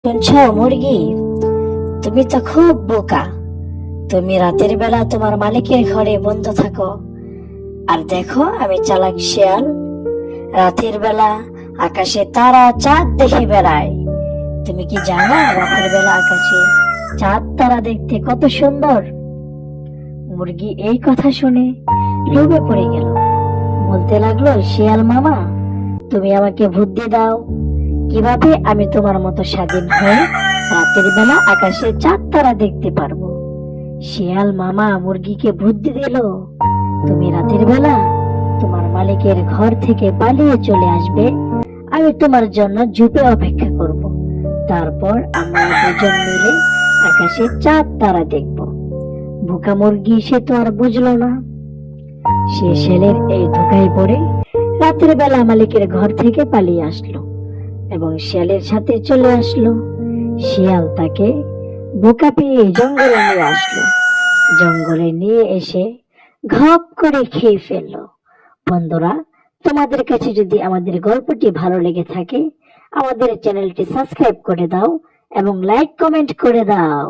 শুনছ মুরগি, তুমি তো খুব বোকা। তুমি রাতের বেলা তোমার মালিকের ঘরে বন্ধ থাকো, আর দেখো আমি চালাক শিয়াল রাতের বেলা আকাশে তারা চাঁদ দেখে বেড়াই। তুমি কি জানো রাতের বেলা আকাশে চাঁদ তারা দেখতে কত সুন্দর? মুরগি এই কথা শুনে লোভে পড়ে গেল, বলতে লাগলো, শিয়াল মামা, তুমি আমাকে বুদ্ধি দাও, কিভাবে আমি তোমার মতো স্বাধীন হয়ে রাতের বেলা আকাশে চাঁদ তারা দেখতে পারবো। শিয়াল মামা মুরগিকে বুদ্ধি দিল, তুমি রাতের বেলা তোমার মালিকের ঘর থেকে পালিয়ে চলে আসবে, আমি তোমার জন্য ঝুপে অপেক্ষা করব, তারপর আমরা দুজন মিলে আকাশে চাঁদ তারা দেখব। বোকা মুরগি সে তো আর বুঝলো না। সে ছেলের এই ধোকায় পড়ে রাতের বেলা মালিকের ঘর থেকে পালিয়ে আসলো এবং শিয়ালের সাথে চলে আসলো। শিয়াল তাকে বোকা পেয়ে জঙ্গলে নিয়ে আসলো। জঙ্গলে নিয়ে এসে ঘপ করে খেয়ে ফেললো। বন্ধুরা, তোমাদের কাছে যদি আমাদের গল্পটি ভালো লেগে থাকে, আমাদের চ্যানেলটি সাবস্ক্রাইব করে দাও এবং লাইক কমেন্ট করে দাও।